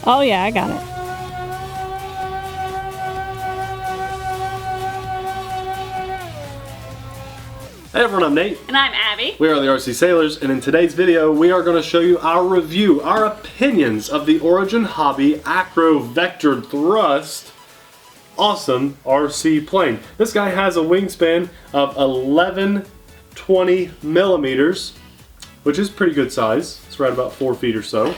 Oh yeah, I got it. Hey everyone, I'm Nate. And I'm Abby. We are the TheRcSaylors, and in today's video we are going to show you our review, our opinions of the Origin Hobby Acro Vectored Thrust awesome RC plane. This guy has a wingspan of 1120 millimeters, which is pretty good size. It's right about 4 feet or so.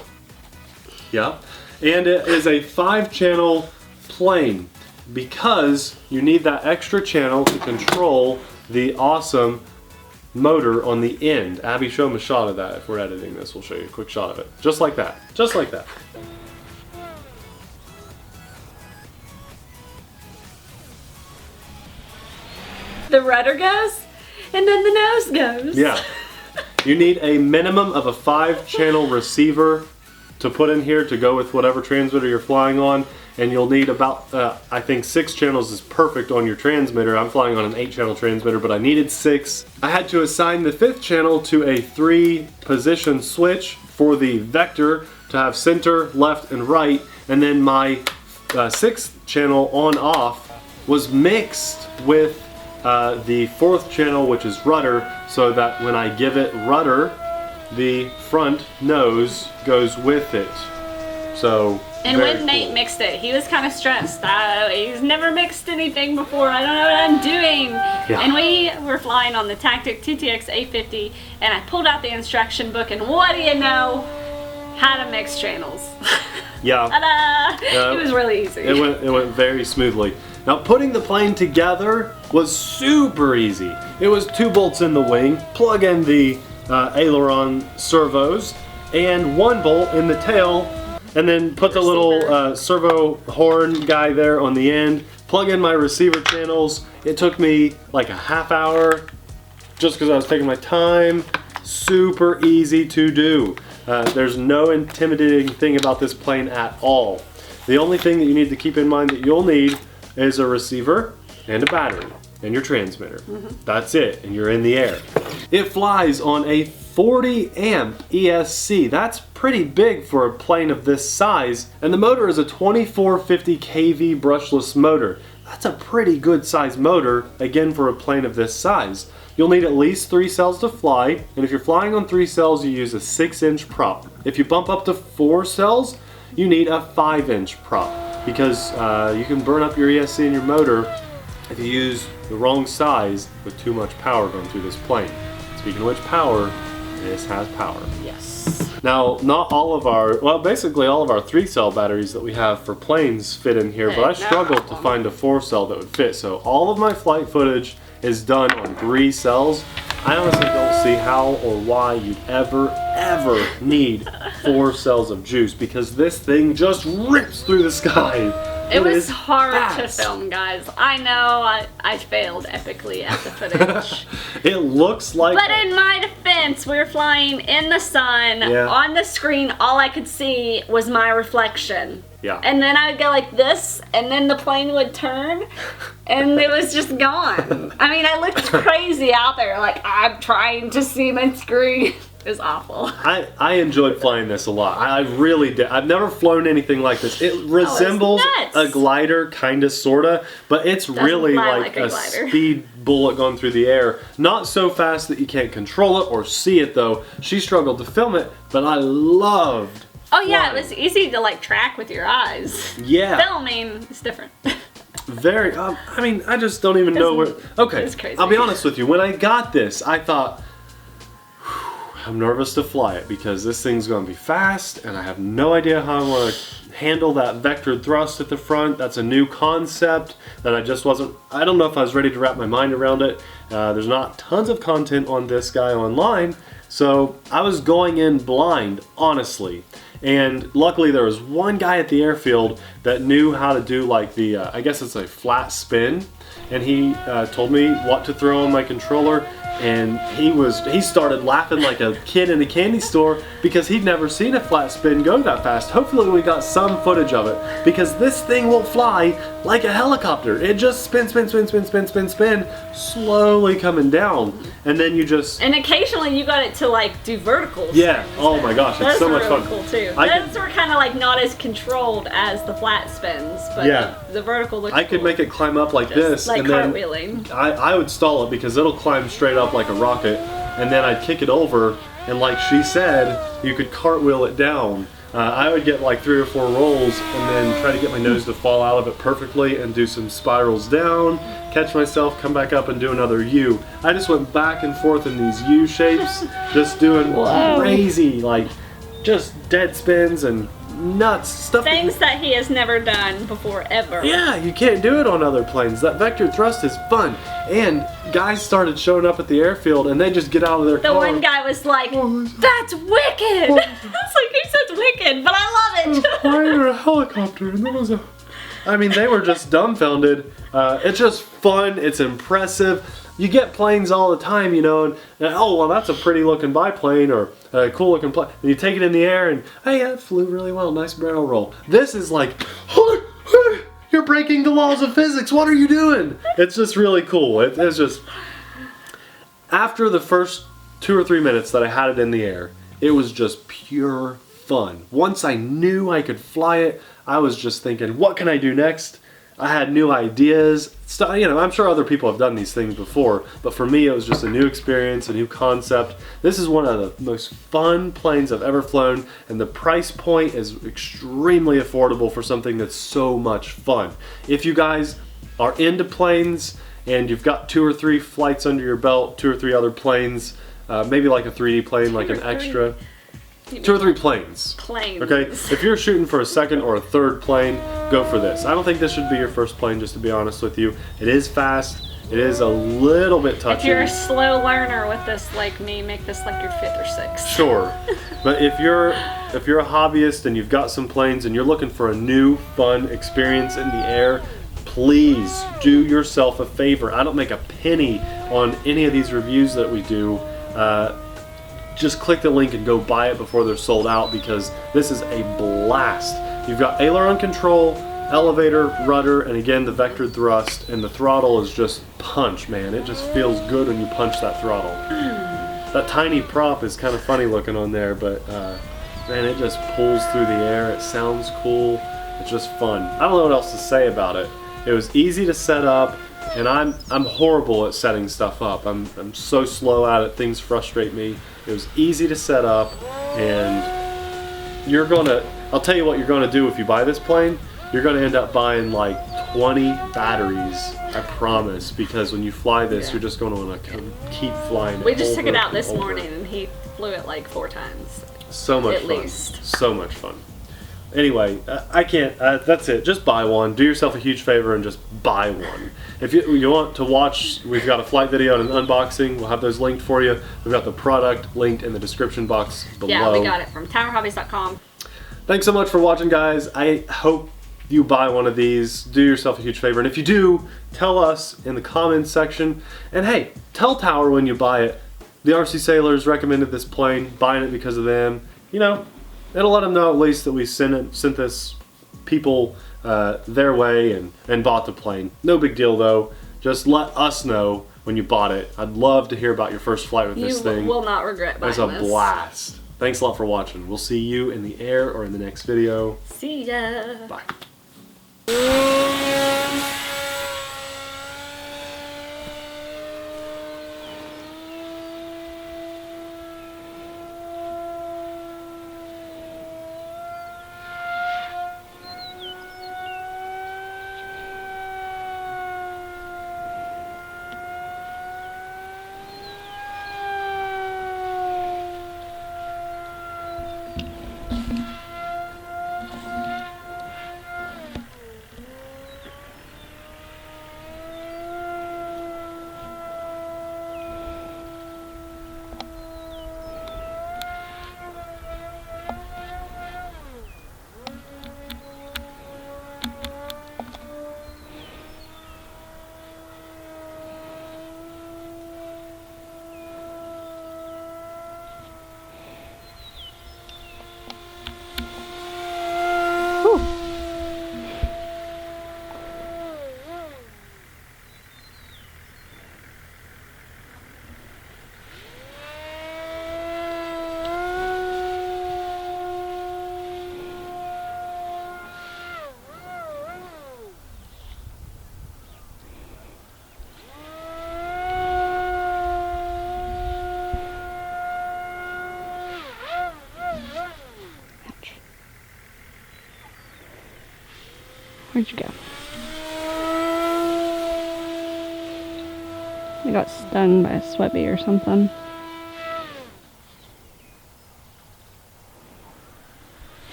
Yeah. And it is a 5-channel plane because you need that extra channel to control the awesome motor on the end. Abby, show him a shot of that. If we're editing this, we'll show you a quick shot of it. Just like that. Just like that. The rudder goes, and then the nose goes. Yeah. You need a minimum of a 5-channel receiver to put in here to go with whatever transmitter you're flying on, and you'll need about, I think 6 channels is perfect on your transmitter. I'm flying on an 8-channel transmitter, but I needed 6. I had to assign the 5th channel to a 3-position switch for the vector to have center, left, and right, and then my 6th channel on-off was mixed with the 4th channel, which is rudder, so that when I give it rudder, the front nose goes with it. So, and when Nate mixed it, he was kind of stressed. He's never mixed anything before. I don't know what I'm doing. Yeah. And we were flying on the Tactic TTX 850, and I pulled out the instruction book, and what do you know? How to mix channels. Yeah. Ta-da! It was really easy. It went very smoothly. Now, putting the plane together was super easy. It was 2 bolts in the wing, plug in the aileron servos, and 1 bolt in the tail, and then put the little servo horn guy there on the end, plug in my receiver channels. It took me like a half hour just because I was taking my time. Super easy to do. There's no intimidating thing about this plane at all. The only thing that you need to keep in mind that you'll need is a receiver and a battery and your transmitter. That's it, and you're in the air. It flies on a 40 amp ESC. That's pretty big for a plane of this size, and the motor is a 2450 kV brushless motor. That's a pretty good size motor, again, for a plane of this size. You'll need at least 3 cells to fly, and if you're flying on 3 cells, you use a 6-inch prop. If you bump up to 4 cells, you need a 5-inch prop, because you can burn up your ESC and your motor if you use the wrong size with too much power going through this plane. Speaking of which, power, this has power. Yes. Now, not all of our, well, basically all of our 3-cell batteries that we have for planes fit in here, but I struggled to find a 4-cell that would fit. So all of my flight footage is done on 3 cells. I honestly don't see how or why you'd ever need 4 cells of juice, because this thing just rips through the sky. It was hard to film, guys. I know I failed epically at the footage. It looks like... But in my defense, we were flying in the sun. Yeah. On the screen, all I could see was my reflection. Yeah. And then I would go like this, and then the plane would turn, and it was just gone. I mean, I looked crazy out there, like I'm trying to see my screen. It was awful. I enjoyed flying this a lot. I really did. I've never flown anything like this. It resembles a glider, kind of, sort of, but it's really like a speed bullet going through the air. Not so fast that you can't control it or see it, though. She struggled to film it, but I loved Oh yeah, it was easy to like track with your eyes. Yeah. Filming is different. Very, I mean, I just don't even know where, okay, it's crazy. I'll be honest with you. When I got this, I thought, I'm nervous to fly it because this thing's going to be fast and I have no idea how I want to handle that vectored thrust at the front. That's a new concept that I just wasn't, I don't know if I was ready to wrap my mind around it. There's not tons of content on this guy online, so I was going in blind, honestly. And luckily there was one guy at the airfield that knew how to do like the, I guess it's a flat spin. And he told me what to throw on my controller. and he started laughing like a kid in a candy store because he'd never seen a flat spin go that fast. Hopefully we got some footage of it, because this thing will fly like a helicopter. It just spins, slowly coming down, and then you just... And occasionally you got it to like do vertical Yeah, spins. oh my gosh, it's so much really fun. Cool too. Those were kind of like not as controlled as the flat spins, but yeah, the vertical looks I could cool. make it climb up like Just this, like and then cartwheeling. I would stall it because it'll climb straight up like a rocket, and then I'd kick it over, and like she said, you could cartwheel it down. I would get like 3 or 4 rolls and then try to get my nose to fall out of it perfectly and do some spirals down, catch myself, come back up and do another U. I just went back and forth in these U shapes, just doing crazy, like just dead spins and nuts stuff. Things that he has never done before ever. Yeah, you can't do it on other planes. That vector thrust is fun. And guys started showing up at the airfield and they just get out of their car. The one guy was like, "That's wicked!" I was like, "Who says wicked?" But I love it. Flying a helicopter, and there was a... I mean, they were just dumbfounded. It's just fun. It's impressive. You get planes all the time, you know, and oh, well, that's a pretty looking biplane or a cool looking plane. And you take it in the air and, hey, that flew really well. Nice barrel roll. This is like, you're breaking the laws of physics. What are you doing? It's just really cool. It's just... After the first 2 or 3 minutes that I had it in the air, it was just pure fun. Once I knew I could fly it, I was just thinking, what can I do next? I had new ideas. You know, I'm sure other people have done these things before, but for me it was just a new experience, a new concept. This is one of the most fun planes I've ever flown, and the price point is extremely affordable for something that's so much fun. If you guys are into planes and you've got 2 or 3 flights under your belt, 2 or 3 other planes, maybe like a 3D plane, like an extra. 2 or 3 planes. Okay? If you're shooting for a second or a third plane, go for this. I don't think this should be your first plane, just to be honest with you. It is fast. It is a little bit touchy. If you're a slow learner with this like me, make this like your 5th or 6th. Sure. But if you're a hobbyist and you've got some planes and you're looking for a new, fun experience in the air, please do yourself a favor. I don't make a penny on any of these reviews that we do. Just click the link and go buy it before they're sold out, because this is a blast. You've got aileron control, elevator, rudder, and again the vector thrust, and the throttle is just punch, man. It just feels good when you punch that throttle. That tiny prop is kind of funny looking on there, but man, it just pulls through the air. It sounds cool. It's just fun. I don't know what else to say about it. It was easy to set up, and I'm horrible at setting stuff up. I'm so slow at it. Things frustrate me. It was easy to set up, and I'll tell you what you're gonna do if you buy this plane. You're gonna end up buying like 20 batteries, I promise, because when you fly this, you're just gonna wanna keep flying. We just took it out this morning and he flew it like 4 times. So much fun. At least. So much fun. Anyway, I can't, that's it. Just buy one. Do yourself a huge favor and just buy one. If you want to watch, we've got a flight video and an unboxing. We'll have those linked for you. We've got the product linked in the description box below. Yeah, we got it from TowerHobbies.com. Thanks so much for watching, guys. I hope you buy one of these. Do yourself a huge favor. And if you do, tell us in the comments section. And hey, tell Tower when you buy it. The TheRcSaylors recommended this plane, buying it because of them. You know, it'll let them know at least that we sent this people their way and bought the plane. No big deal though. Just let us know when you bought it. I'd love to hear about your first flight with this thing. You will not regret buying this. It was a blast. Thanks a lot for watching. We'll see you in the air or in the next video. See ya. Bye. Where'd you go? I got stung by a sweat bee or something.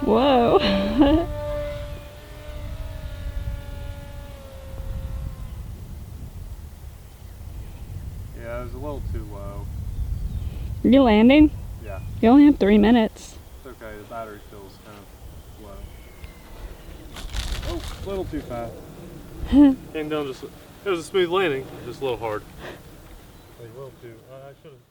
Whoa. Yeah, it was a little too low. Are you landing? Yeah. You only have 3 minutes. It's okay, the battery feels kind of low. Oh, a little too fast. Came down just, it was a smooth landing, just a little hard. Like a little too, I should have